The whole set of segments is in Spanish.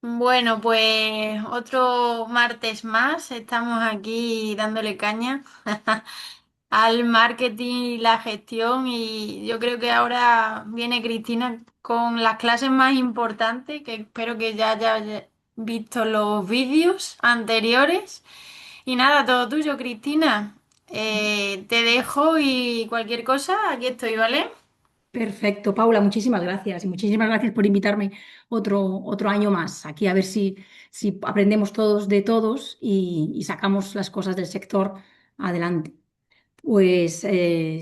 Bueno, pues otro martes más, estamos aquí dándole caña al marketing y la gestión y yo creo que ahora viene Cristina con las clases más importantes, que espero que ya haya visto los vídeos anteriores. Y nada, todo tuyo, Cristina. Te dejo y cualquier cosa, aquí estoy, ¿vale? Perfecto, Paula, muchísimas gracias y muchísimas gracias por invitarme otro año más aquí a ver si aprendemos todos de todos y sacamos las cosas del sector adelante. Pues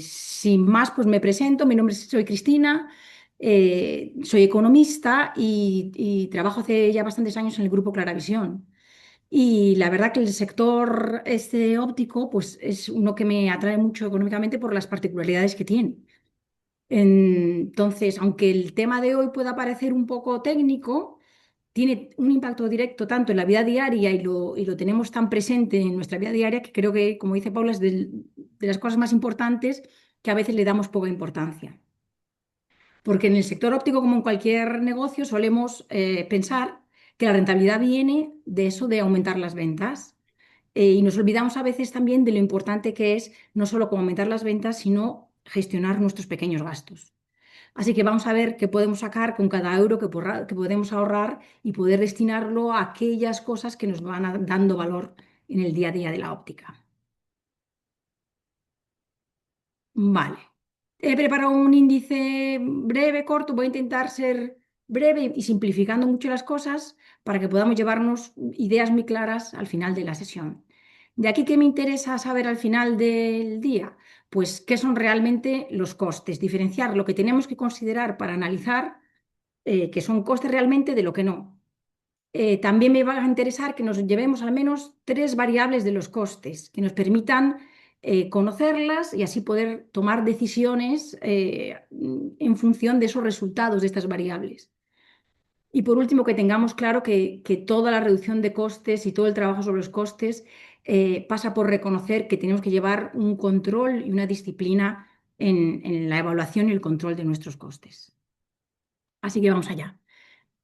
sin más, pues me presento, soy Cristina, soy economista y trabajo hace ya bastantes años en el grupo Claravisión. Y la verdad que el sector este óptico pues es uno que me atrae mucho económicamente por las particularidades que tiene. Entonces, aunque el tema de hoy pueda parecer un poco técnico, tiene un impacto directo tanto en la vida diaria y lo tenemos tan presente en nuestra vida diaria que creo que, como dice Paula, es de las cosas más importantes que a veces le damos poca importancia. Porque en el sector óptico, como en cualquier negocio, solemos pensar que la rentabilidad viene de eso, de aumentar las ventas. Y nos olvidamos a veces también de lo importante que es no solo cómo aumentar las ventas, sino gestionar nuestros pequeños gastos. Así que vamos a ver qué podemos sacar con cada euro que podemos ahorrar y poder destinarlo a aquellas cosas que nos van dando valor en el día a día de la óptica. Vale. He preparado un índice breve, corto. Voy a intentar ser breve y simplificando mucho las cosas para que podamos llevarnos ideas muy claras al final de la sesión. De aquí que me interesa saber al final del día, pues qué son realmente los costes, diferenciar lo que tenemos que considerar para analizar que son costes realmente de lo que no. También me va a interesar que nos llevemos al menos tres variables de los costes, que nos permitan conocerlas y así poder tomar decisiones en función de esos resultados de estas variables. Y por último, que tengamos claro que toda la reducción de costes y todo el trabajo sobre los costes pasa por reconocer que tenemos que llevar un control y una disciplina en la evaluación y el control de nuestros costes. Así que vamos allá.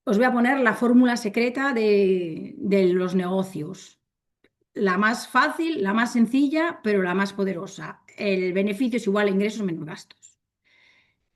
Os voy a poner la fórmula secreta de los negocios. La más fácil, la más sencilla, pero la más poderosa. El beneficio es igual a ingresos menos gastos.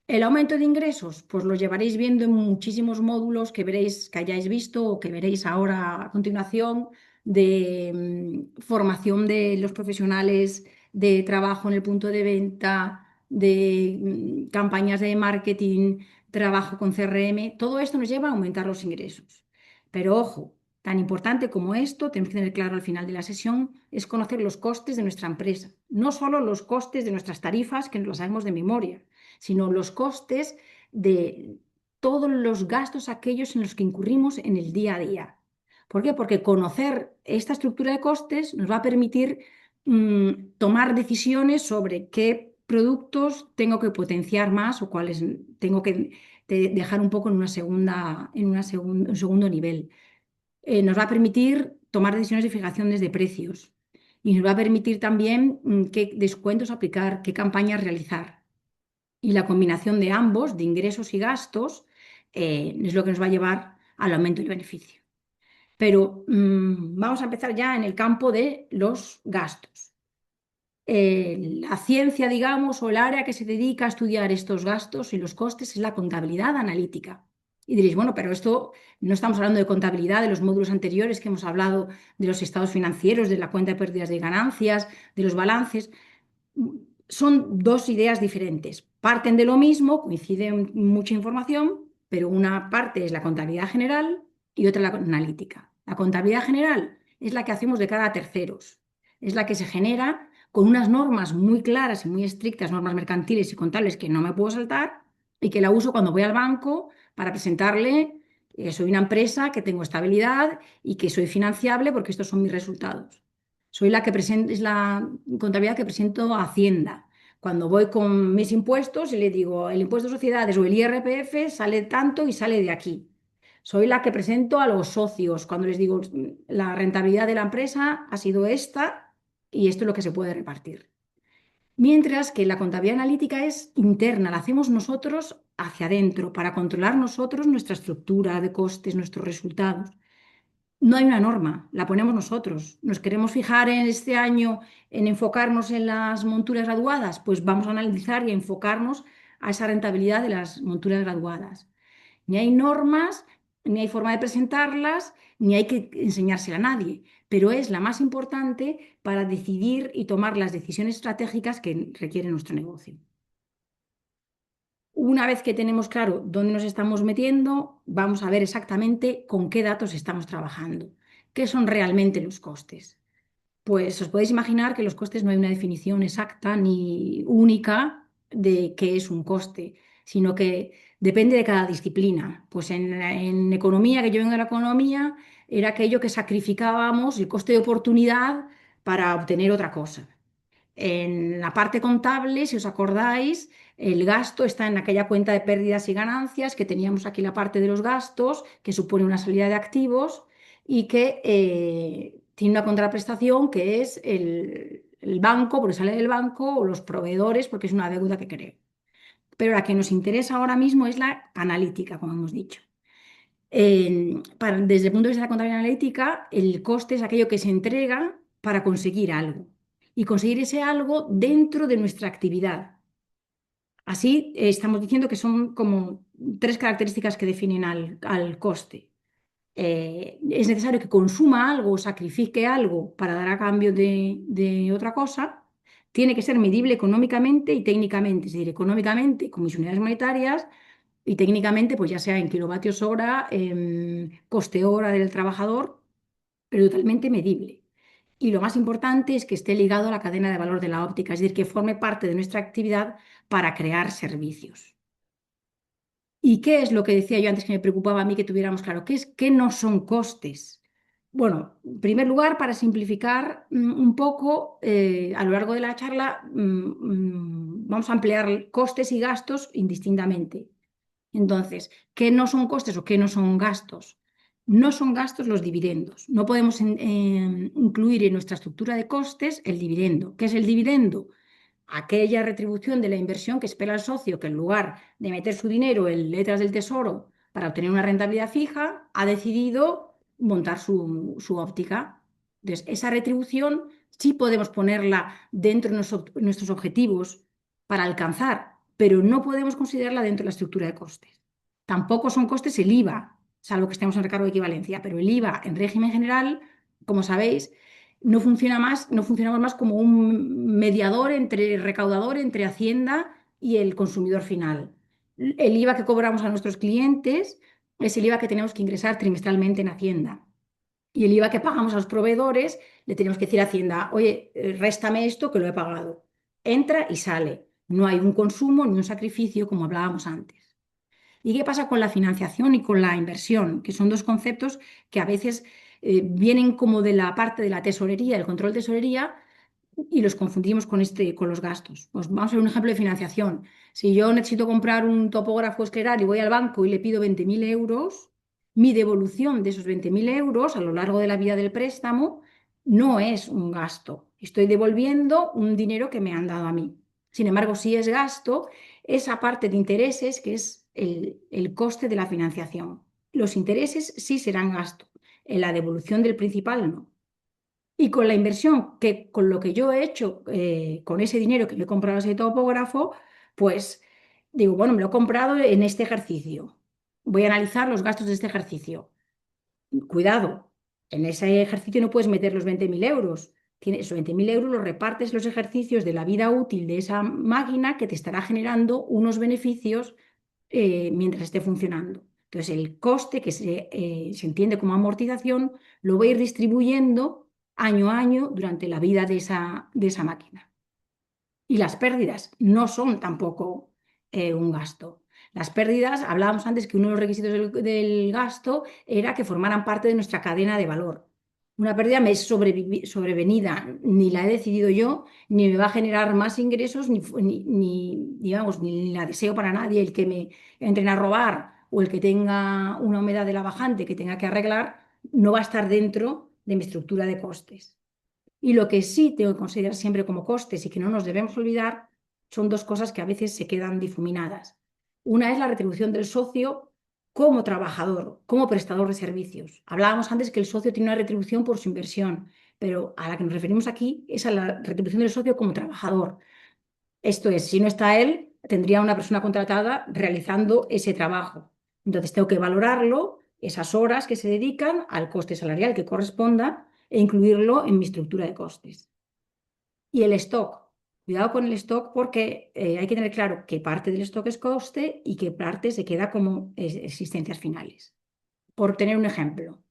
El aumento de ingresos, pues lo llevaréis viendo en muchísimos módulos que veréis, que hayáis visto o que veréis ahora a continuación de formación de los profesionales, de trabajo en el punto de venta, de campañas de marketing, trabajo con CRM. Todo esto nos lleva a aumentar los ingresos. Pero ojo, tan importante como esto, tenemos que tener claro al final de la sesión, es conocer los costes de nuestra empresa. No solo los costes de nuestras tarifas, que nos las sabemos de memoria, sino los costes de todos los gastos aquellos en los que incurrimos en el día a día. ¿Por qué? Porque conocer esta estructura de costes nos va a permitir tomar decisiones sobre qué productos tengo que potenciar más o cuáles tengo que dejar un poco en un segundo nivel. Nos va a permitir tomar decisiones de fijaciones de precios y nos va a permitir también qué descuentos aplicar, qué campañas realizar. Y la combinación de ambos, de ingresos y gastos, es lo que nos va a llevar al aumento del beneficio. Pero vamos a empezar ya en el campo de los gastos. La ciencia, digamos, o el área que se dedica a estudiar estos gastos y los costes es la contabilidad analítica. Y diréis, bueno, pero esto no estamos hablando de contabilidad de los módulos anteriores que hemos hablado de los estados financieros, de la cuenta de pérdidas y ganancias, de los balances. Son dos ideas diferentes. Parten de lo mismo, coinciden mucha información, pero una parte es la contabilidad general y otra la analítica. La contabilidad general es la que hacemos de cara a terceros, es la que se genera con unas normas muy claras y muy estrictas, normas mercantiles y contables que no me puedo saltar y que la uso cuando voy al banco para presentarle que soy una empresa, que tengo estabilidad y que soy financiable porque estos son mis resultados. Soy la que presento, es la contabilidad que presento a Hacienda. Cuando voy con mis impuestos y le digo, el impuesto de sociedades o el IRPF sale tanto y sale de aquí. Soy la que presento a los socios cuando les digo, la rentabilidad de la empresa ha sido esta y esto es lo que se puede repartir. Mientras que la contabilidad analítica es interna, la hacemos nosotros hacia adentro para controlar nosotros nuestra estructura de costes, nuestros resultados. No hay una norma, la ponemos nosotros. ¿Nos queremos fijar en este año en enfocarnos en las monturas graduadas? Pues vamos a analizar y a enfocarnos a esa rentabilidad de las monturas graduadas. Ni hay normas, ni hay forma de presentarlas, ni hay que enseñársela a nadie, pero es la más importante para decidir y tomar las decisiones estratégicas que requiere nuestro negocio. Una vez que tenemos claro dónde nos estamos metiendo, vamos a ver exactamente con qué datos estamos trabajando, qué son realmente los costes. Pues os podéis imaginar que los costes no hay una definición exacta ni única de qué es un coste, sino que depende de cada disciplina. Pues en economía, que yo vengo de la economía, era aquello que sacrificábamos, el coste de oportunidad para obtener otra cosa. En la parte contable, si os acordáis, el gasto está en aquella cuenta de pérdidas y ganancias, que teníamos aquí la parte de los gastos, que supone una salida de activos y que tiene una contraprestación que es el banco, porque sale del banco, o los proveedores, porque es una deuda que creo. Pero la que nos interesa ahora mismo es la analítica, como hemos dicho. Desde el punto de vista de la contabilidad analítica, el coste es aquello que se entrega para conseguir algo y conseguir ese algo dentro de nuestra actividad. Así, estamos diciendo que son como tres características que definen al coste. Es necesario que consuma algo o sacrifique algo para dar a cambio de otra cosa. Tiene que ser medible económicamente y técnicamente, es decir, económicamente con mis unidades monetarias y técnicamente, pues ya sea en kilovatios hora, coste hora del trabajador, pero totalmente medible. Y lo más importante es que esté ligado a la cadena de valor de la óptica, es decir, que forme parte de nuestra actividad para crear servicios. ¿Y qué es lo que decía yo antes que me preocupaba a mí que tuviéramos claro? ¿Qué no son costes? Bueno, en primer lugar, para simplificar un poco, a lo largo de la charla vamos a emplear costes y gastos indistintamente. Entonces, ¿qué no son costes o qué no son gastos? No son gastos los dividendos. No podemos incluir en nuestra estructura de costes el dividendo. ¿Qué es el dividendo? Aquella retribución de la inversión que espera el socio, que en lugar de meter su dinero en letras del tesoro para obtener una rentabilidad fija, ha decidido montar su óptica. Entonces, esa retribución sí podemos ponerla dentro de nuestros objetivos para alcanzar, pero no podemos considerarla dentro de la estructura de costes. Tampoco son costes el IVA, salvo que estemos en recargo de equivalencia, pero el IVA en régimen general, como sabéis, no funcionamos más como un mediador entre recaudador, entre Hacienda y el consumidor final. El IVA que cobramos a nuestros clientes es el IVA que tenemos que ingresar trimestralmente en Hacienda. Y el IVA que pagamos a los proveedores, le tenemos que decir a Hacienda, oye, réstame esto que lo he pagado. Entra y sale. No hay un consumo ni un sacrificio como hablábamos antes. ¿Y qué pasa con la financiación y con la inversión? Que son dos conceptos que a veces vienen como de la parte de la tesorería, el control de tesorería, y los confundimos con los gastos. Pues vamos a ver un ejemplo de financiación. Si yo necesito comprar un topógrafo escleral y voy al banco y le pido 20.000 euros, mi devolución de esos 20.000 euros a lo largo de la vida del préstamo no es un gasto. Estoy devolviendo un dinero que me han dado a mí. Sin embargo, si es gasto, esa parte de intereses, que es el coste de la financiación. Los intereses sí serán gasto. En la devolución del principal no. Y con la inversión, que con lo que yo he hecho, con ese dinero que me he comprado ese topógrafo, pues digo, bueno, me lo he comprado en este ejercicio. Voy a analizar los gastos de este ejercicio. Cuidado, en ese ejercicio no puedes meter los 20.000 euros. Esos 20.000 euros los repartes los ejercicios de la vida útil de esa máquina que te estará generando unos beneficios mientras esté funcionando. Entonces, el coste que se entiende como amortización lo voy a ir distribuyendo año a año durante la vida de esa máquina. Y las pérdidas no son tampoco un gasto. Las pérdidas, hablábamos antes que uno de los requisitos del gasto era que formaran parte de nuestra cadena de valor. Una pérdida me es sobrevenida, ni la he decidido yo, ni me va a generar más ingresos, digamos, ni la deseo para nadie. El que me entren a robar o el que tenga una humedad de la bajante que tenga que arreglar, no va a estar dentro de mi estructura de costes. Y lo que sí tengo que considerar siempre como costes y que no nos debemos olvidar son dos cosas que a veces se quedan difuminadas. Una es la retribución del socio como trabajador, como prestador de servicios. Hablábamos antes que el socio tiene una retribución por su inversión, pero a la que nos referimos aquí es a la retribución del socio como trabajador. Esto es, si no está él, tendría una persona contratada realizando ese trabajo. Entonces tengo que valorarlo, esas horas que se dedican al coste salarial que corresponda e incluirlo en mi estructura de costes. Y el stock. Cuidado con el stock porque hay que tener claro que parte del stock es coste y que parte se queda como existencias finales. Por tener un ejemplo,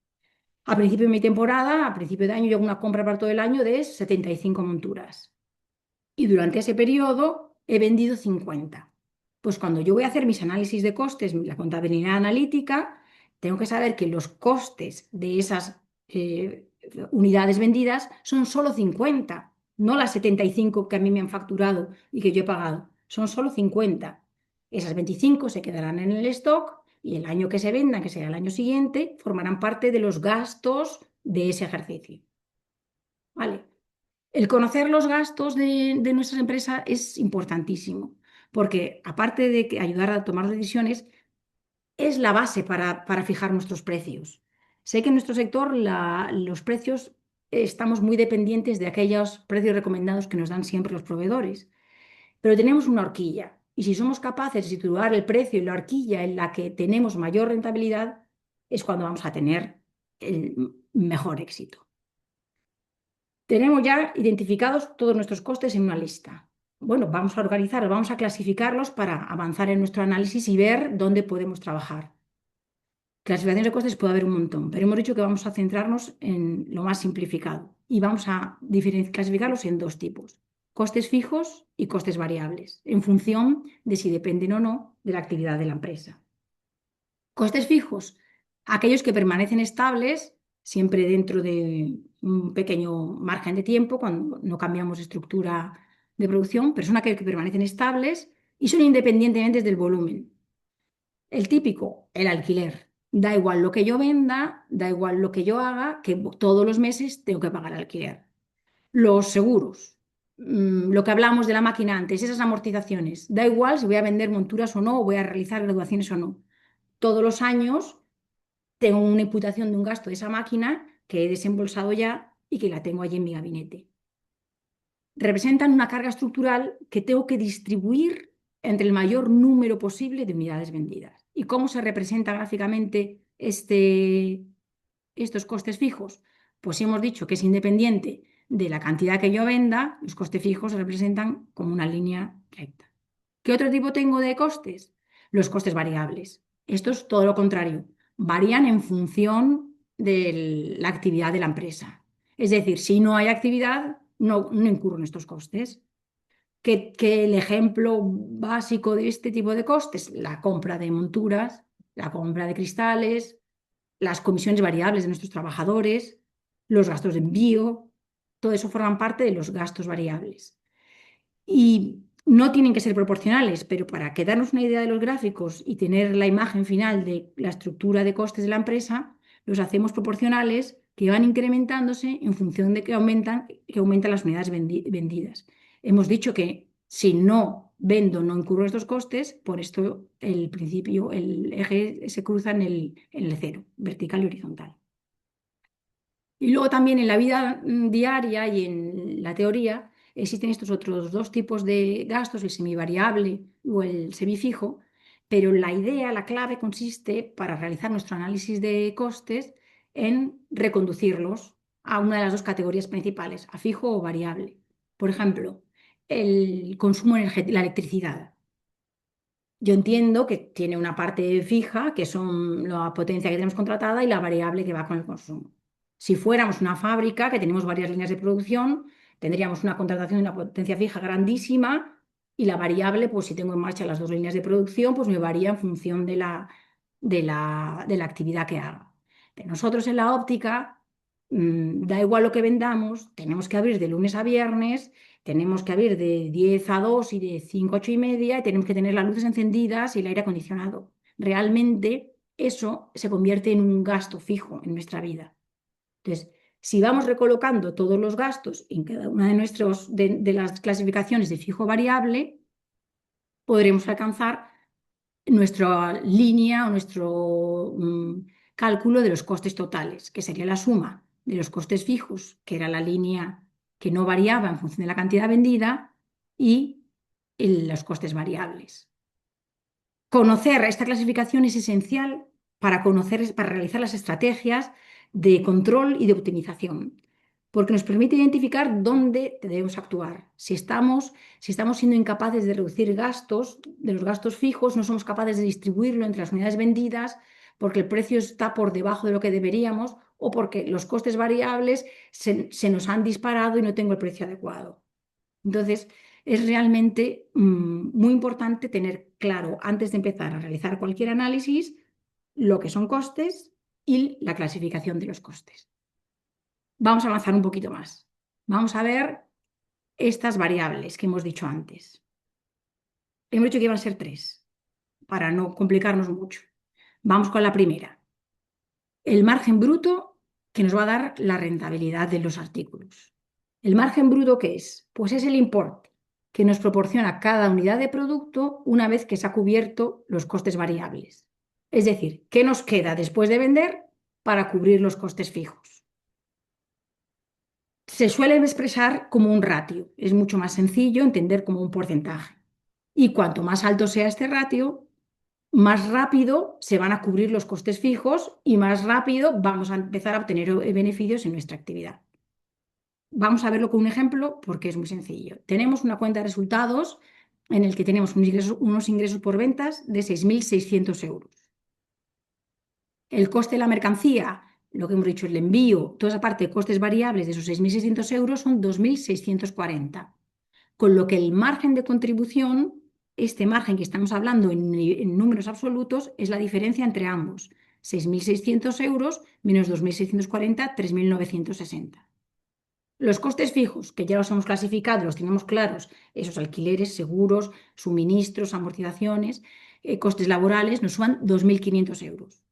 a principio de mi temporada, a principio de año, yo hago una compra para todo el año de 75 monturas y durante ese periodo he vendido 50. Pues cuando yo voy a hacer mis análisis de costes, la contabilidad analítica, tengo que saber que los costes de esas unidades vendidas son solo 50, no las 75 que a mí me han facturado y que yo he pagado, son solo 50. Esas 25 se quedarán en el stock y el año que se vendan, que será el año siguiente, formarán parte de los gastos de ese ejercicio. ¿Vale? El conocer los gastos de nuestras empresas es importantísimo, porque aparte de ayudar a tomar decisiones, es la base para fijar nuestros precios. Sé que en nuestro sector los precios estamos muy dependientes de aquellos precios recomendados que nos dan siempre los proveedores, pero tenemos una horquilla y si somos capaces de situar el precio y la horquilla en la que tenemos mayor rentabilidad, es cuando vamos a tener el mejor éxito. Tenemos ya identificados todos nuestros costes en una lista. Bueno, vamos a organizarlos, vamos a clasificarlos para avanzar en nuestro análisis y ver dónde podemos trabajar. Clasificaciones de costes puede haber un montón, pero hemos dicho que vamos a centrarnos en lo más simplificado y vamos a clasificarlos en dos tipos, costes fijos y costes variables, en función de si dependen o no de la actividad de la empresa. Costes fijos, aquellos que permanecen estables siempre dentro de un pequeño margen de tiempo, cuando no cambiamos estructura de producción, pero son aquellos que permanecen estables y son independientemente del volumen. El típico, el alquiler. Da igual lo que yo venda, da igual lo que yo haga, que todos los meses tengo que pagar alquiler. Los seguros, lo que hablamos de la máquina antes, esas amortizaciones. Da igual si voy a vender monturas o no, o voy a realizar graduaciones o no. Todos los años tengo una imputación de un gasto de esa máquina que he desembolsado ya y que la tengo allí en mi gabinete. Representan una carga estructural que tengo que distribuir entre el mayor número posible de unidades vendidas. ¿Y cómo se representa gráficamente estos costes fijos? Pues si hemos dicho que es independiente de la cantidad que yo venda, los costes fijos se representan como una línea recta. ¿Qué otro tipo tengo de costes? Los costes variables. Esto es todo lo contrario. Varían en función de la actividad de la empresa. Es decir, si no hay actividad, no incurren estos costes. ¿Qué el ejemplo básico de este tipo de costes? La compra de monturas, la compra de cristales, las comisiones variables de nuestros trabajadores, los gastos de envío, todo eso forman parte de los gastos variables. Y no tienen que ser proporcionales, pero para que darnos una idea de los gráficos y tener la imagen final de la estructura de costes de la empresa, los hacemos proporcionales que van incrementándose en función de que aumentan las unidades vendidas. Hemos dicho que si no vendo, no incurro estos costes, por esto el principio, el eje se cruza en el cero, vertical y horizontal. Y luego también en la vida diaria y en la teoría existen estos otros dos tipos de gastos, el semivariable o el semifijo, pero la idea, la clave consiste para realizar nuestro análisis de costes en reconducirlos a una de las dos categorías principales, a fijo o variable. Por ejemplo, el consumo energético, la electricidad. Yo entiendo que tiene una parte fija, que son la potencia que tenemos contratada, y la variable que va con el consumo. Si fuéramos una fábrica que tenemos varias líneas de producción, tendríamos una contratación de una potencia fija grandísima y la variable, pues si tengo en marcha las dos líneas de producción, pues me varía en función de la actividad que haga. Pero nosotros en la óptica, da igual lo que vendamos, tenemos que abrir de lunes a viernes, tenemos que abrir de 10 a 2 y de 5 a 8 y media y tenemos que tener las luces encendidas y el aire acondicionado. Realmente eso se convierte en un gasto fijo en nuestra vida. Entonces, Si vamos recolocando todos los gastos en cada una de las clasificaciones de fijo variable, podremos alcanzar nuestra línea o nuestro cálculo de los costes totales, que sería la suma de los costes fijos, que era la línea que no variaba en función de la cantidad vendida, y los costes variables. Conocer esta clasificación es esencial para realizar las estrategias de control y de optimización, porque nos permite identificar dónde debemos actuar. Si estamos siendo incapaces de reducir gastos, de los gastos fijos, no somos capaces de distribuirlo entre las unidades vendidas porque el precio está por debajo de lo que deberíamos o porque los costes variables se nos han disparado y no tengo el precio adecuado. Entonces, es realmente muy importante tener claro, antes de empezar a realizar cualquier análisis, lo que son costes y la clasificación de los costes. Vamos a avanzar un poquito más. Vamos a ver estas variables que hemos dicho antes. Hemos dicho que iban a ser tres, para no complicarnos mucho. Vamos con la primera. El margen bruto que nos va a dar la rentabilidad de los artículos. ¿El margen bruto qué es? Pues es el importe que nos proporciona cada unidad de producto una vez que se ha cubierto los costes variables. Es decir, ¿qué nos queda después de vender para cubrir los costes fijos? Se suele expresar como un ratio. Es mucho más sencillo entender como un porcentaje. Y cuanto más alto sea este ratio, más rápido se van a cubrir los costes fijos y más rápido vamos a empezar a obtener beneficios en nuestra actividad. Vamos a verlo con un ejemplo porque es muy sencillo. Tenemos una cuenta de resultados en el que tenemos unos ingresos por ventas de 6.600 euros. El coste de la mercancía, lo que hemos dicho, el envío, toda esa parte de costes variables de esos 6.600 euros son 2.640. Con lo que el margen de contribución, este margen que estamos hablando en números absolutos, es la diferencia entre ambos. 6.600 euros menos 2.640, 3.960. Los costes fijos, que ya los hemos clasificado, los tenemos claros, esos alquileres, seguros, suministros, amortizaciones, costes laborales, nos suman 2.500 euros.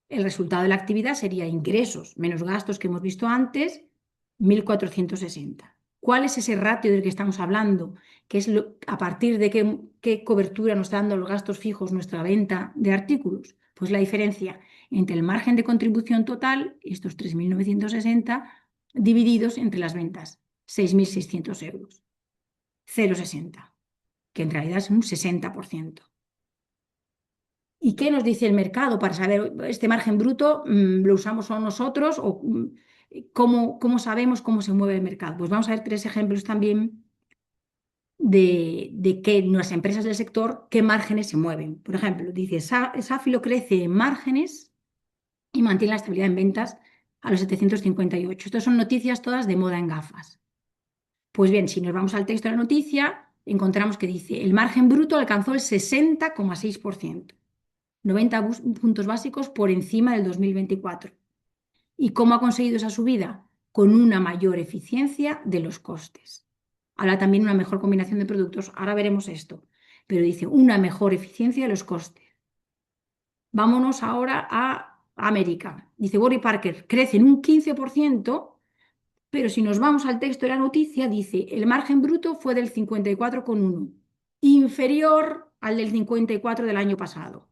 El resultado de la actividad sería ingresos menos gastos que hemos visto antes, 1.460. ¿Cuál es ese ratio del que estamos hablando? ¿Qué es a partir de qué cobertura nos está dando los gastos fijos nuestra venta de artículos? Pues la diferencia entre el margen de contribución total, estos 3.960, divididos entre las ventas, 6.600 euros, 0,60, que en realidad es un 60%. ¿Y qué nos dice el mercado para saber este margen bruto? ¿Lo usamos solo nosotros o cómo sabemos cómo se mueve el mercado? Pues vamos a ver tres ejemplos también de que las empresas del sector, qué márgenes se mueven. Por ejemplo, dice, Safilo crece en márgenes y mantiene la estabilidad en ventas a los 758. Estas son noticias todas de moda en gafas. Pues bien, si nos vamos al texto de la noticia, encontramos que dice, el margen bruto alcanzó el 60,6%. 90 puntos básicos por encima del 2024. ¿Y cómo ha conseguido esa subida? Con una mayor eficiencia de los costes. Habla también de una mejor combinación de productos. Ahora veremos esto. Pero dice una mejor eficiencia de los costes. Vámonos ahora a América. Dice Warby Parker, crece en un 15%, pero si nos vamos al texto de la noticia, dice el margen bruto fue del 54,1, inferior al del 54 del año pasado.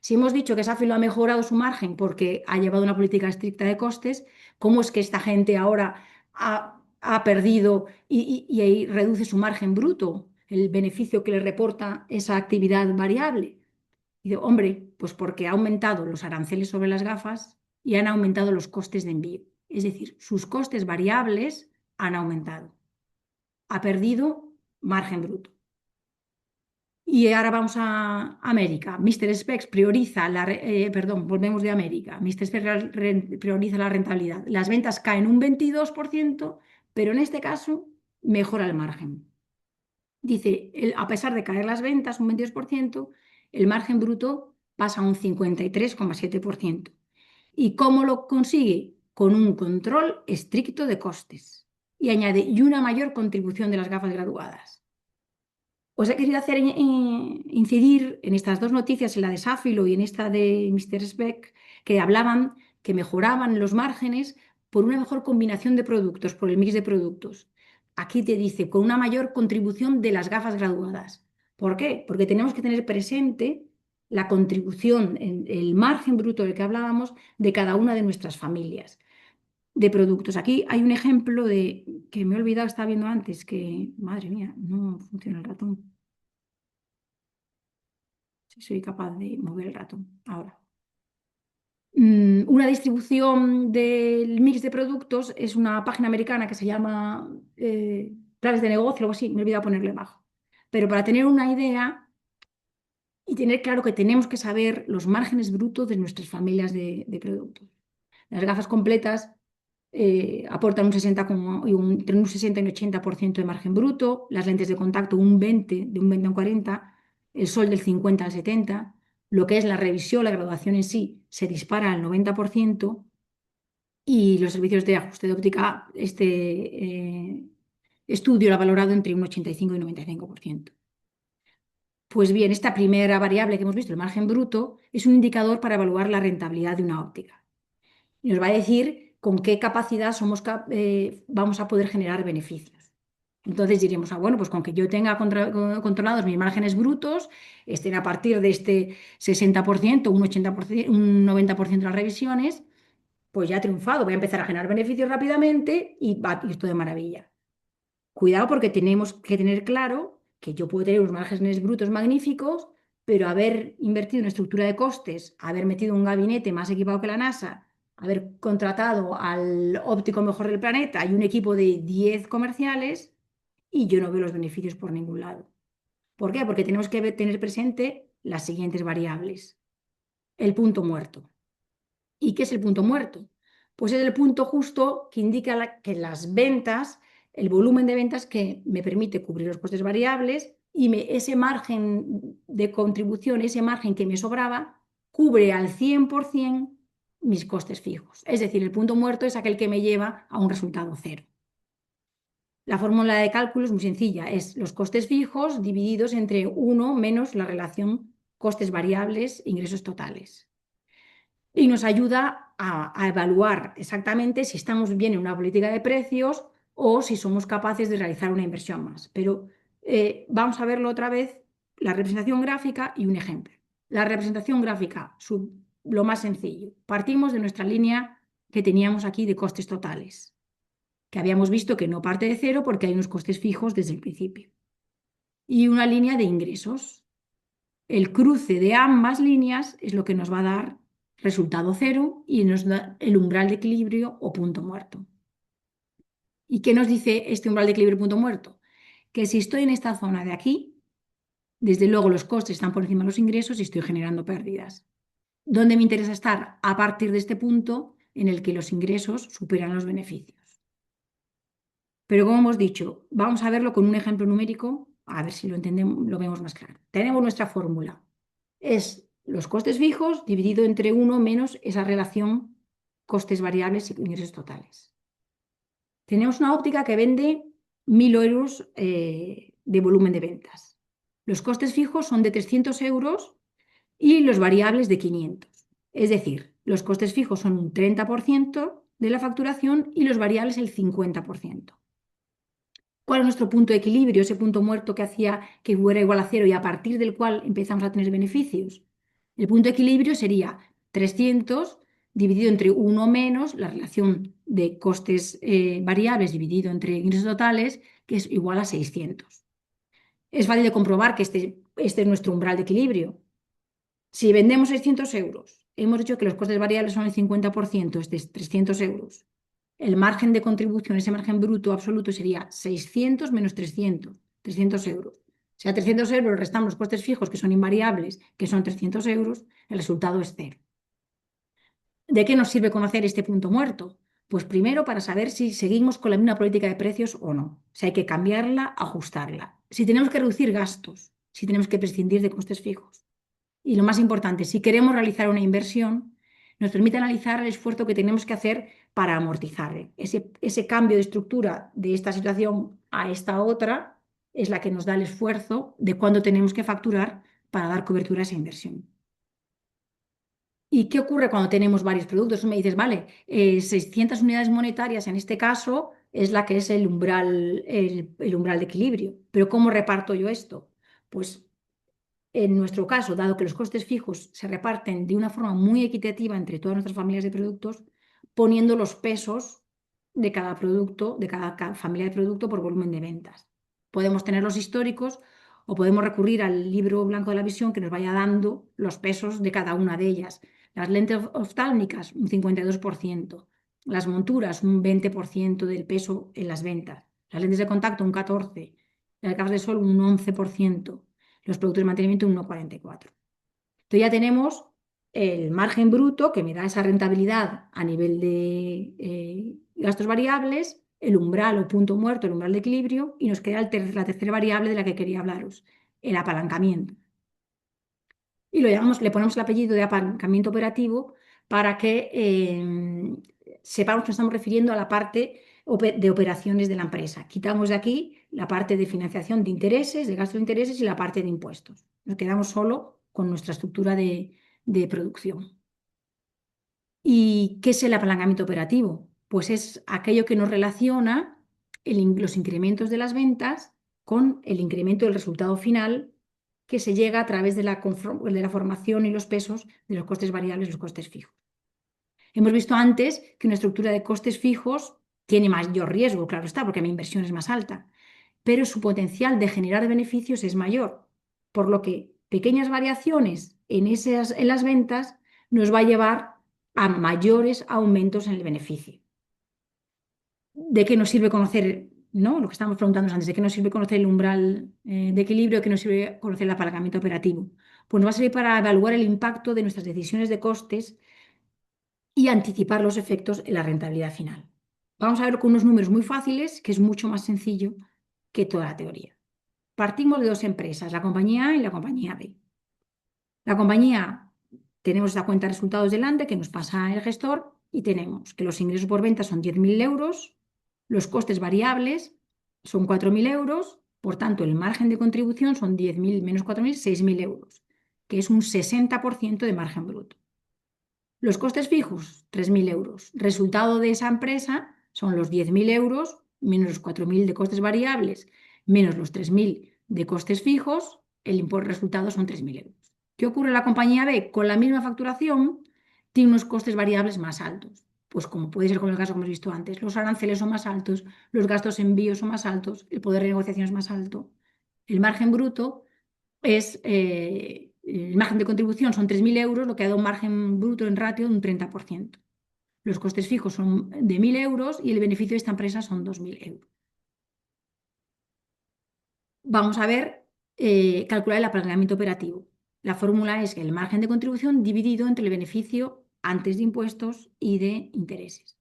Si hemos dicho que Safilo ha mejorado su margen porque ha llevado una política estricta de costes, ¿cómo es que esta gente ahora ha perdido y ahí reduce su margen bruto, el beneficio que le reporta esa actividad variable? Y digo, hombre, pues porque ha aumentado los aranceles sobre las gafas y han aumentado los costes de envío. Es decir, sus costes variables han aumentado. Ha perdido margen bruto. Y ahora vamos a América. Mr. Spex prioriza perdón, volvemos de América. Mr. Spex prioriza la rentabilidad. Las ventas caen un 22%, pero en este caso mejora el margen. Dice, a pesar de caer las ventas un 22%, el margen bruto pasa a un 53,7%. ¿Y cómo lo consigue? Con un control estricto de costes. Y añade, y una mayor contribución de las gafas graduadas. Os he querido hacer incidir en estas dos noticias, en la de Safilo y en esta de Mr. Speck, que hablaban que mejoraban los márgenes por una mejor combinación de productos, por el mix de productos. Aquí te dice, con una mayor contribución de las gafas graduadas. ¿Por qué? Porque tenemos que tener presente la contribución, el margen bruto del que hablábamos, de cada una de nuestras familias de productos. Aquí hay un ejemplo de que me he olvidado, estaba viendo antes, que, madre mía, no funciona el ratón. Si soy capaz de mover el ratón ahora. Una distribución del mix de productos es una página americana que se llama Planes de Negocio, algo así, me he olvidado ponerle abajo. Pero para tener una idea y tener claro que tenemos que saber los márgenes brutos de nuestras familias de productos. Las gafas completas aportan un 60, entre un 60 y un 80% de margen bruto, las lentes de contacto un 20, de un 20 a un 40, el sol del 50 al 70, lo que es la revisión, la graduación en sí, se dispara al 90% y los servicios de ajuste de óptica, estudio lo ha valorado entre un 85 y un 95%. Pues bien, esta primera variable que hemos visto, el margen bruto, es un indicador para evaluar la rentabilidad de una óptica. Y nos va a decir con qué capacidad vamos a poder generar beneficios. Entonces diremos, bueno, pues con que yo tenga controlados mis márgenes brutos, estén a partir de este 60%, un 80%, un 90% de las revisiones, pues ya he triunfado, voy a empezar a generar beneficios rápidamente y va a ir todo de maravilla. Cuidado porque tenemos que tener claro que yo puedo tener unos márgenes brutos magníficos, pero haber invertido en estructura de costes, haber metido un gabinete más equipado que la NASA, haber contratado al óptico mejor del planeta y un equipo de 10 comerciales, y yo no veo los beneficios por ningún lado. ¿Por qué? Porque tenemos que tener presente las siguientes variables. El punto muerto. ¿Y qué es el punto muerto? Pues es el punto justo que indica que las ventas, el volumen de ventas que me permite cubrir los costes variables y ese margen de contribución, ese margen que me sobraba, cubre al 100% mis costes fijos. Es decir, el punto muerto es aquel que me lleva a un resultado cero. La fórmula de cálculo es muy sencilla, es los costes fijos divididos entre uno menos la relación costes variables, ingresos totales y nos ayuda a evaluar exactamente si estamos bien en una política de precios o si somos capaces de realizar una inversión más. Pero vamos a verlo otra vez, la representación gráfica y un ejemplo. La representación gráfica, lo más sencillo. Partimos de nuestra línea que teníamos aquí de costes totales, que habíamos visto que no parte de cero porque hay unos costes fijos desde el principio. Y una línea de ingresos. El cruce de ambas líneas es lo que nos va a dar resultado cero y nos da el umbral de equilibrio o punto muerto. ¿Y qué nos dice este umbral de equilibrio punto muerto? Que si estoy en esta zona de aquí, desde luego los costes están por encima de los ingresos y estoy generando pérdidas. ¿Dónde me interesa estar? A partir de este punto en el que los ingresos superan los beneficios. Pero como hemos dicho, vamos a verlo con un ejemplo numérico, a ver si lo entendemos, lo vemos más claro. Tenemos nuestra fórmula. Es los costes fijos dividido entre uno menos esa relación costes variables y ingresos totales. Tenemos una óptica que vende 1.000 euros de volumen de ventas. Los costes fijos son de 300 euros y los variables de 500. Es decir, los costes fijos son un 30% de la facturación y los variables el 50%. ¿Cuál es nuestro punto de equilibrio, ese punto muerto que hacía que fuera igual a cero y a partir del cual empezamos a tener beneficios? El punto de equilibrio sería 300 dividido entre uno menos la relación de costes variables dividido entre ingresos totales, que es igual a 600. Es fácil de comprobar que este es nuestro umbral de equilibrio. Si vendemos 600 euros, hemos dicho que los costes variables son el 50%, es de 300 euros. El margen de contribución, ese margen bruto absoluto sería 600 menos 300 euros. Si a 300 euros restamos los costes fijos, que son invariables, que son 300 euros, el resultado es cero. ¿De qué nos sirve conocer este punto muerto? Pues primero para saber si seguimos con la misma política de precios o no. Si hay que cambiarla, ajustarla. Si tenemos que reducir gastos, si tenemos que prescindir de costes fijos. Y lo más importante, si queremos realizar una inversión, nos permite analizar el esfuerzo que tenemos que hacer para amortizar. Ese cambio de estructura de esta situación a esta otra es la que nos da el esfuerzo de cuándo tenemos que facturar para dar cobertura a esa inversión. ¿Y qué ocurre cuando tenemos varios productos? Tú me dices, vale, 600 unidades monetarias en este caso es la que es el umbral de equilibrio. Pero ¿cómo reparto yo esto? Pues en nuestro caso, dado que los costes fijos se reparten de una forma muy equitativa entre todas nuestras familias de productos, poniendo los pesos de cada producto, de cada familia de producto por volumen de ventas. Podemos tener los históricos o podemos recurrir al libro blanco de la visión que nos vaya dando los pesos de cada una de ellas. Las lentes oftálmicas, un 52%. Las monturas, un 20% del peso en las ventas. Las lentes de contacto, un 14%. Las gafas de sol, un 11%. Los productos de mantenimiento, un 1,44. Entonces ya tenemos el margen bruto que me da esa rentabilidad a nivel de gastos variables, el umbral o punto muerto, el umbral de equilibrio, y nos queda la tercera variable de la que quería hablaros, el apalancamiento. Y lo llamamos, le ponemos el apellido de apalancamiento operativo para que sepamos que nos estamos refiriendo a la parte de operaciones de la empresa. Quitamos de aquí la parte de financiación de intereses, de gasto de intereses y la parte de impuestos. Nos quedamos solo con nuestra estructura de producción. ¿Y qué es el apalancamiento operativo? Pues es aquello que nos relaciona los incrementos de las ventas con el incremento del resultado final que se llega a través de la formación y los pesos de los costes variables y los costes fijos. Hemos visto antes que una estructura de costes fijos tiene mayor riesgo, claro está, porque mi inversión es más alta, pero su potencial de generar beneficios es mayor, por lo que pequeñas variaciones en las ventas nos va a llevar a mayores aumentos en el beneficio. ¿De qué nos sirve conocer, no? Lo que estábamos preguntando antes, ¿de qué nos sirve conocer el umbral de equilibrio? ¿De qué nos sirve conocer el apalancamiento operativo? Pues nos va a servir para evaluar el impacto de nuestras decisiones de costes y anticipar los efectos en la rentabilidad final. Vamos a ver con unos números muy fáciles, que es mucho más sencillo que toda la teoría. Partimos de dos empresas, la compañía A y la compañía B. La compañía, tenemos la cuenta de resultados delante que nos pasa el gestor y tenemos que los ingresos por venta son 10.000 euros, los costes variables son 4.000 euros, por tanto el margen de contribución son 10.000 menos 4.000, 6.000 euros, que es un 60% de margen bruto. Los costes fijos, 3.000 euros. Resultado de esa empresa son los 10.000 euros menos los 4.000 de costes variables, menos los 3.000 de costes fijos, el importe resultado son 3.000 euros. ¿Qué ocurre en la compañía B? Con la misma facturación, tiene unos costes variables más altos. Pues como puede ser con el caso que hemos visto antes, los aranceles son más altos, los gastos de envío son más altos, el poder de negociación es más alto. El margen bruto el margen de contribución son 3.000 euros, lo que da un margen bruto en ratio de un 30%. Los costes fijos son de 1.000 euros y el beneficio de esta empresa son 2.000 euros. Vamos a ver, calcular el apalancamiento operativo. La fórmula es el margen de contribución dividido entre el beneficio antes de impuestos y de intereses.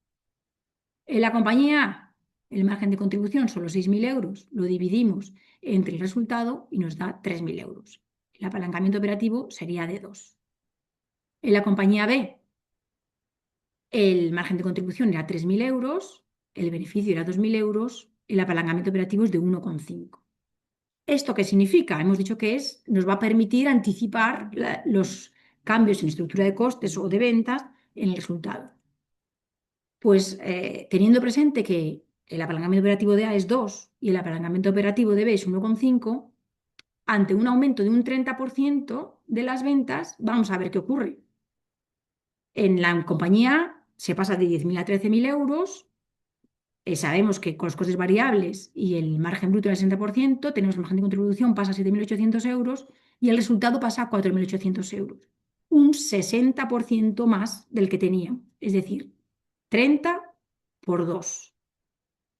En la compañía A, el margen de contribución son los 6.000 euros, lo dividimos entre el resultado y nos da 3.000 euros. El apalancamiento operativo sería de 2. En la compañía B, el margen de contribución era 3.000 euros, el beneficio era 2.000 euros, el apalancamiento operativo es de 1,5. ¿Esto qué significa? Hemos dicho que nos va a permitir anticipar los cambios en estructura de costes o de ventas en el resultado. Pues teniendo presente que el apalancamiento operativo de A es 2 y el apalancamiento operativo de B es 1,5, ante un aumento de un 30% de las ventas, vamos a ver qué ocurre. En la compañía se pasa de 10.000 a 13.000 euros. Sabemos que con los costes variables y el margen bruto del 60%, tenemos el margen de contribución pasa a 7.800 euros y el resultado pasa a 4.800 euros. Un 60% más del que teníamos. Es decir, 30 por 2.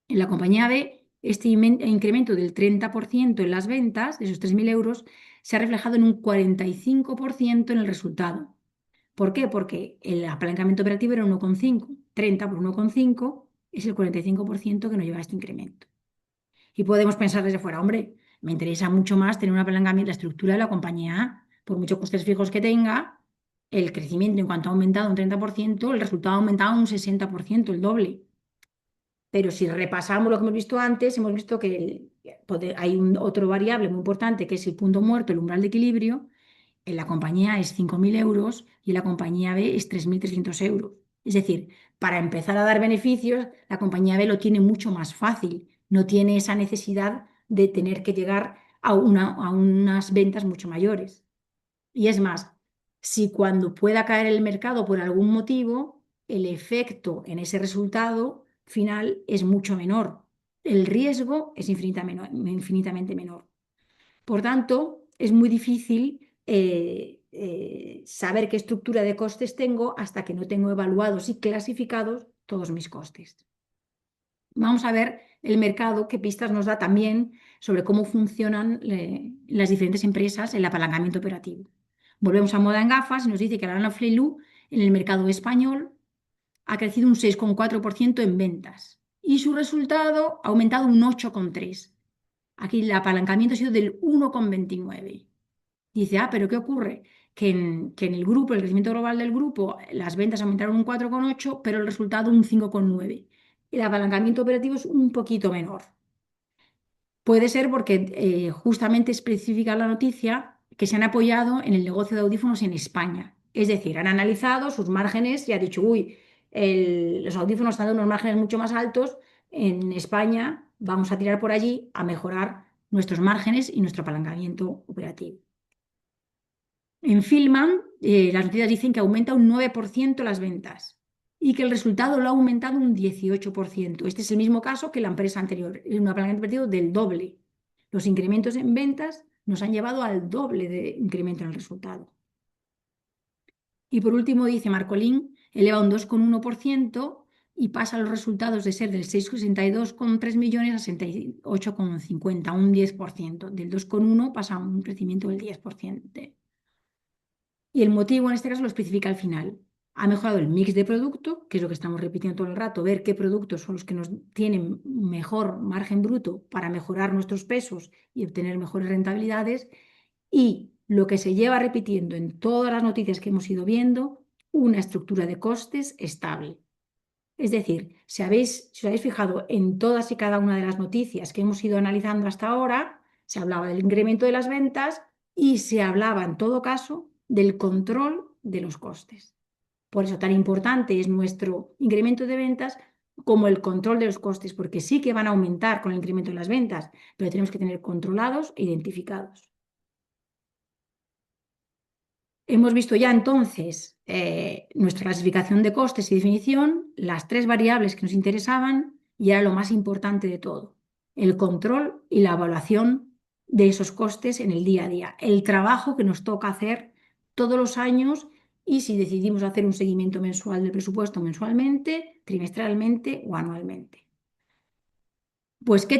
En la compañía B, este incremento del 30% en las ventas, de esos 3.000 euros, se ha reflejado en un 45% en el resultado. ¿Por qué? Porque el apalancamiento operativo era 1,5. 30 por 1,5 es el 45% que nos lleva a este incremento. Y podemos pensar desde fuera, hombre, me interesa mucho más tener un apalancamiento, la estructura de la compañía A, por muchos costes fijos que tenga, el crecimiento en cuanto ha aumentado un 30%, el resultado ha aumentado un 60%, el doble. Pero si repasamos lo que hemos visto antes, hemos visto que hay otro variable muy importante que es el punto muerto, el umbral de equilibrio, en la compañía A es 5.000 euros y en la compañía B es 3.300 euros. Es decir, para empezar a dar beneficios, la compañía B lo tiene mucho más fácil, no tiene esa necesidad de tener que llegar a unas ventas mucho mayores. Y es más, si cuando pueda caer el mercado por algún motivo, el efecto en ese resultado final es mucho menor. El riesgo es infinitamente menor. Por tanto, es muy difícil saber qué estructura de costes tengo hasta que no tengo evaluados y clasificados todos mis costes. Vamos a ver el mercado, qué pistas nos da también sobre cómo funcionan las diferentes empresas el apalancamiento operativo. Volvemos a moda en gafas y nos dice que la Lana Fleilu en el mercado español ha crecido un 6,4% en ventas y su resultado ha aumentado un 8,3%. Aquí el apalancamiento ha sido del 1,29%. Dice, pero ¿qué ocurre? Que en el grupo, el crecimiento global del grupo, las ventas aumentaron un 4,8, pero el resultado un 5,9. El apalancamiento operativo es un poquito menor. Puede ser porque justamente especifica la noticia que se han apoyado en el negocio de audífonos en España. Es decir, han analizado sus márgenes y han dicho, uy, los audífonos están dando unos márgenes mucho más altos. En España vamos a tirar por allí a mejorar nuestros márgenes y nuestro apalancamiento operativo. En Filman, las noticias dicen que aumenta un 9% las ventas y que el resultado lo ha aumentado un 18%. Este es el mismo caso que la empresa anterior, un apalancamiento operativo del doble. Los incrementos en ventas nos han llevado al doble de incremento en el resultado. Y por último, dice Marcolín, eleva un 2,1% y pasa los resultados de ser del 6,62,3 millones a 68,50, un 10%. Del 2,1 pasa a un crecimiento del 10%. Y el motivo en este caso lo especifica al final. Ha mejorado el mix de producto, que es lo que estamos repitiendo todo el rato, ver qué productos son los que nos tienen mejor margen bruto para mejorar nuestros pesos y obtener mejores rentabilidades. Y lo que se lleva repitiendo en todas las noticias que hemos ido viendo, una estructura de costes estable. Es decir, si os habéis fijado en todas y cada una de las noticias que hemos ido analizando hasta ahora, se hablaba del incremento de las ventas y se hablaba en todo caso del control de los costes. Por eso tan importante es nuestro incremento de ventas como el control de los costes, porque sí que van a aumentar con el incremento de las ventas, pero tenemos que tener controlados e identificados. Hemos visto ya entonces nuestra clasificación de costes y definición, las tres variables que nos interesaban y era lo más importante de todo, el control y la evaluación de esos costes en el día a día, el trabajo que nos toca hacer todos los años y si decidimos hacer un seguimiento mensual del presupuesto mensualmente, trimestralmente o anualmente. Pues, ¿qué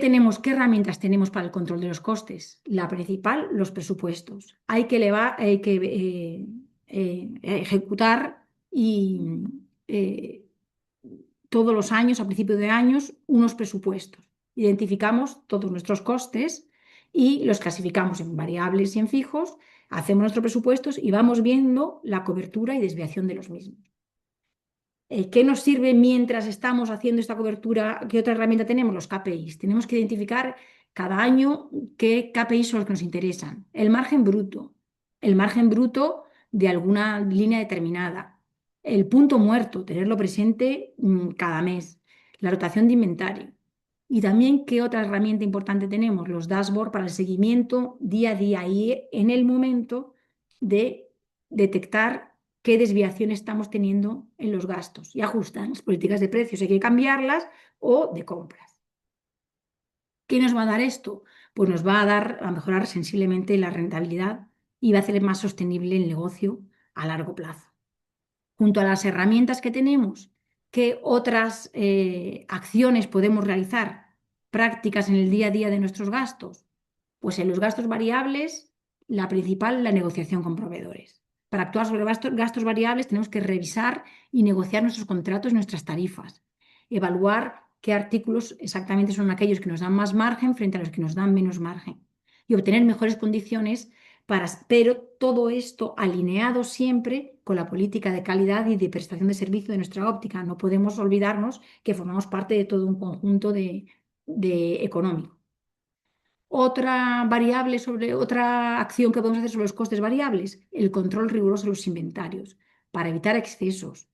herramientas tenemos para el control de los costes? La principal, los presupuestos. Hay que ejecutar y todos los años, a principio de años, unos presupuestos. Identificamos todos nuestros costes y los clasificamos en variables y en fijos, hacemos nuestros presupuestos y vamos viendo la cobertura y desviación de los mismos. ¿Qué nos sirve mientras estamos haciendo esta cobertura? ¿Qué otra herramienta tenemos? Los KPIs. Tenemos que identificar cada año qué KPIs son los que nos interesan. El margen bruto de alguna línea determinada. El punto muerto, tenerlo presente cada mes. La rotación de inventario. Y también, ¿qué otra herramienta importante tenemos? Los dashboards para el seguimiento día a día y en el momento de detectar qué desviación estamos teniendo en los gastos y ajustan las políticas de precios. Hay que cambiarlas o de compras. ¿Qué nos va a dar esto? Pues nos va a dar a mejorar sensiblemente la rentabilidad y va a hacer más sostenible el negocio a largo plazo. Junto a las herramientas que tenemos, ¿qué otras acciones podemos realizar? Prácticas en el día a día de nuestros gastos. Pues en los gastos variables, la principal, la negociación con proveedores. Para actuar sobre gastos variables tenemos que revisar y negociar nuestros contratos y nuestras tarifas. Evaluar qué artículos exactamente son aquellos que nos dan más margen frente a los que nos dan menos margen. Y obtener mejores condiciones pero todo esto alineado siempre con la política de calidad y de prestación de servicio de nuestra óptica. No podemos olvidarnos que formamos parte de todo un conjunto de económico. Otra variable sobre otra acción que podemos hacer sobre los costes variables, el control riguroso de los inventarios, para evitar excesos,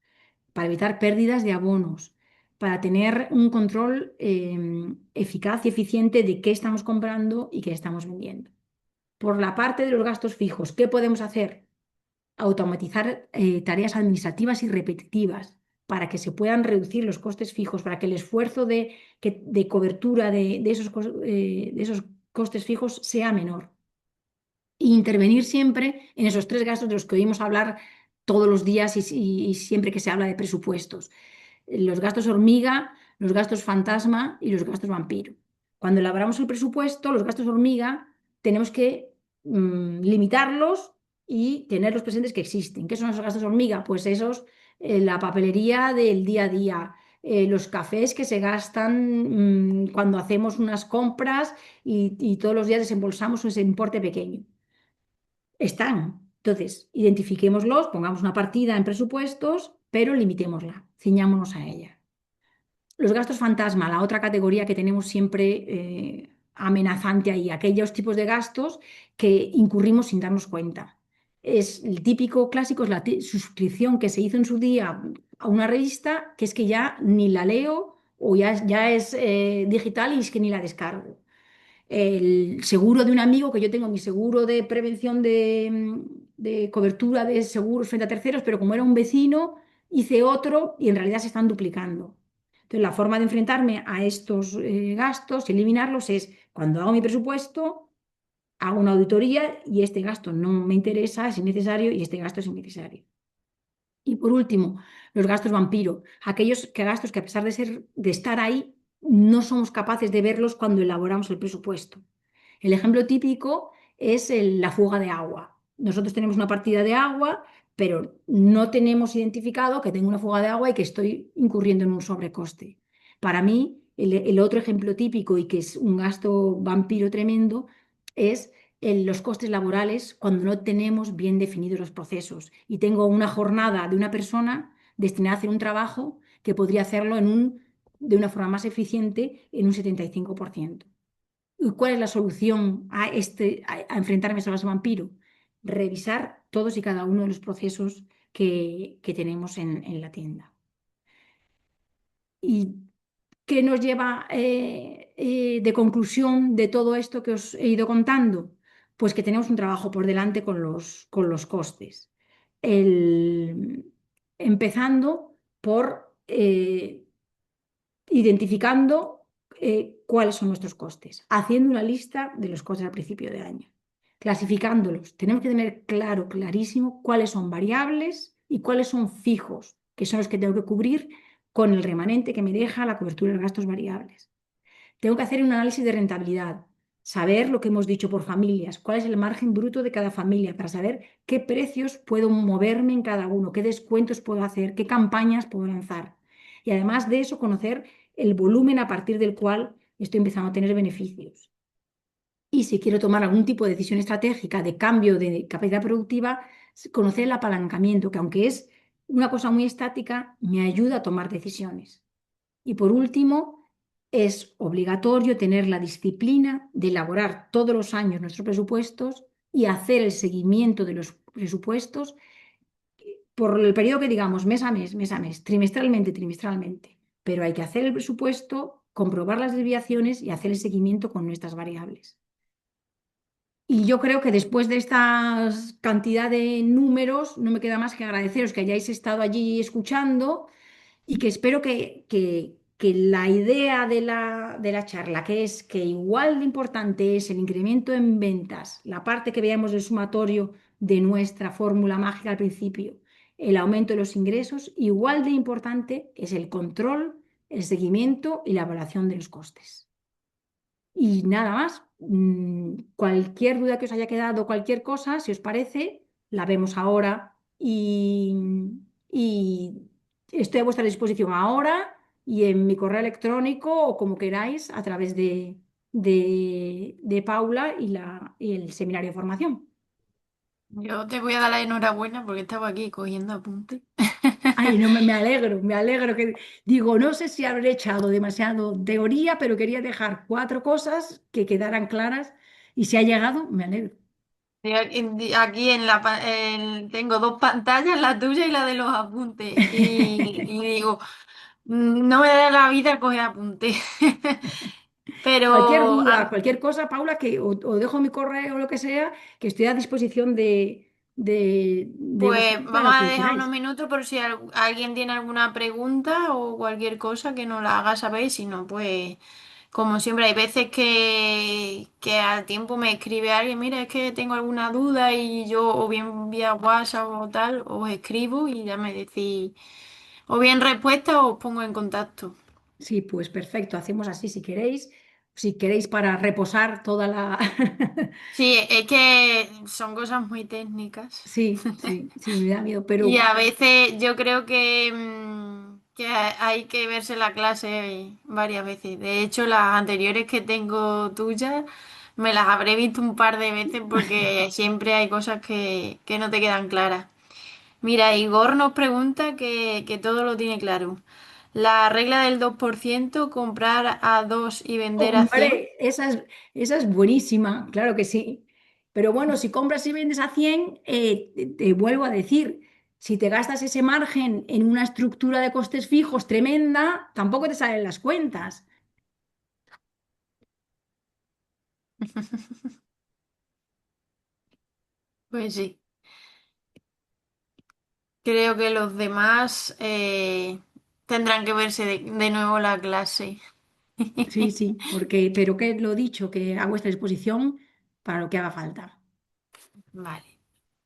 para evitar pérdidas de abonos, para tener un control eficaz y eficiente de qué estamos comprando y qué estamos vendiendo. Por la parte de los gastos fijos, ¿qué podemos hacer? Automatizar tareas administrativas y repetitivas para que se puedan reducir los costes fijos, para que el esfuerzo de cobertura de esos costes fijos sea menor. E intervenir siempre en esos tres gastos de los que oímos hablar todos los días y siempre que se habla de presupuestos: los gastos hormiga, los gastos fantasma y los gastos vampiro. Cuando elaboramos el presupuesto, los gastos hormiga tenemos que limitarlos y tenerlos presentes que existen. ¿Qué son esos gastos hormiga? Pues esos, la papelería del día a día, los cafés que se gastan cuando hacemos unas compras y todos los días desembolsamos ese importe pequeño. Están. Entonces, identifiquémoslos, pongamos una partida en presupuestos, pero limitémosla, ciñámonos a ella. Los gastos fantasma, la otra categoría que tenemos siempre amenazante ahí, aquellos tipos de gastos que incurrimos sin darnos cuenta. Es el típico clásico, es la suscripción que se hizo en su día a una revista, que es que ya ni la leo o ya es digital y es que ni la descargo. El seguro de un amigo, que yo tengo mi seguro de prevención de cobertura de seguros frente a terceros, pero como era un vecino, hice otro y en realidad se están duplicando. Entonces, la forma de enfrentarme a estos gastos y eliminarlos es: cuando hago mi presupuesto, hago una auditoría y este gasto no me interesa, es innecesario, y este gasto es innecesario. Y por último, los gastos vampiro, aquellos gastos que, a pesar de estar ahí, no somos capaces de verlos cuando elaboramos el presupuesto. El ejemplo típico es la fuga de agua. Nosotros tenemos una partida de agua, pero no tenemos identificado que tengo una fuga de agua y que estoy incurriendo en un sobrecoste. Para mí, el otro ejemplo típico, y que es un gasto vampiro tremendo, es los costes laborales cuando no tenemos bien definidos los procesos y tengo una jornada de una persona destinada a hacer un trabajo que podría hacerlo de una forma más eficiente en un 75%. ¿Y cuál es la solución a enfrentarme a ese vampiro? Revisar todos y cada uno de los procesos que tenemos en la tienda. ¿Y qué nos lleva de conclusión de todo esto que os he ido contando? Pues que tenemos un trabajo por delante con los costes. El- Empezando por identificando cuáles son nuestros costes, haciendo una lista de los costes al principio de año, clasificándolos. Tenemos que tener claro, clarísimo, cuáles son variables y cuáles son fijos, que son los que tengo que cubrir con el remanente que me deja la cobertura de gastos variables. Tengo que hacer un análisis de rentabilidad, saber lo que hemos dicho por familias, cuál es el margen bruto de cada familia, para saber qué precios puedo moverme en cada uno, qué descuentos puedo hacer, qué campañas puedo lanzar. Y además de eso, conocer el volumen a partir del cual estoy empezando a tener beneficios. Y si quiero tomar algún tipo de decisión estratégica de cambio de capacidad productiva, conocer el apalancamiento, que aunque es una cosa muy estática, me ayuda a tomar decisiones. Y por último, es obligatorio tener la disciplina de elaborar todos los años nuestros presupuestos y hacer el seguimiento de los presupuestos por el periodo que digamos, mes a mes, trimestralmente. Pero hay que hacer el presupuesto, comprobar las desviaciones y hacer el seguimiento con nuestras variables. Y yo creo que después de esta cantidad de números, no me queda más que agradeceros que hayáis estado allí escuchando, y que espero que la idea de la charla, que es que igual de importante es el incremento en ventas, la parte que veamos del sumatorio de nuestra fórmula mágica al principio, el aumento de los ingresos, igual de importante es el control, el seguimiento y la evaluación de los costes. Y nada más. Cualquier duda que os haya quedado, cualquier cosa, si os parece, la vemos ahora, y estoy a vuestra disposición ahora y en mi correo electrónico o como queráis a través de Paula y el seminario de formación. Yo te voy a dar la enhorabuena porque estaba aquí cogiendo apuntes. Ay, no, me alegro que digo, no sé si habré echado demasiado teoría, pero quería dejar cuatro cosas que quedaran claras y si ha llegado, me alegro. Aquí tengo dos pantallas, la tuya y la de los apuntes. Y digo, no me da la vida coger apuntes. Cualquier Pero duda, cualquier cosa, Paula, que o dejo mi correo o lo que sea, que estoy a disposición de pues vosotros para vamos lo a que dejar unos queráis. minutos por si alguien tiene alguna pregunta o cualquier cosa que nos la haga saber. Si no, pues como siempre, hay veces que al tiempo me escribe alguien, mira, es que tengo alguna duda y yo o bien vía WhatsApp o tal, os escribo y ya me decís o bien respuesta o os pongo en contacto. Sí, pues perfecto, hacemos así si queréis. Si queréis para reposar toda la... Sí, es que son cosas muy técnicas. Sí, sí, sí, me da miedo, Y pero a veces yo creo que hay que verse la clase varias veces. De hecho, las anteriores que tengo tuyas me las habré visto un par de veces porque siempre hay cosas que no te quedan claras. Mira, Igor nos pregunta que todo lo tiene claro. La regla del 2%, comprar a 2 y vender a 100. hombre, esa es buenísima, claro que sí. Pero bueno, si compras y vendes a 100, te vuelvo a decir, si te gastas ese margen en una estructura de costes fijos tremenda, tampoco te salen las cuentas. Pues sí. Creo que los demás tendrán que verse de nuevo la clase. Sí, sí, porque, pero que lo dicho, que a vuestra disposición para lo que haga falta. Vale,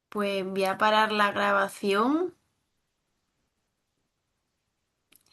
pues voy a parar la grabación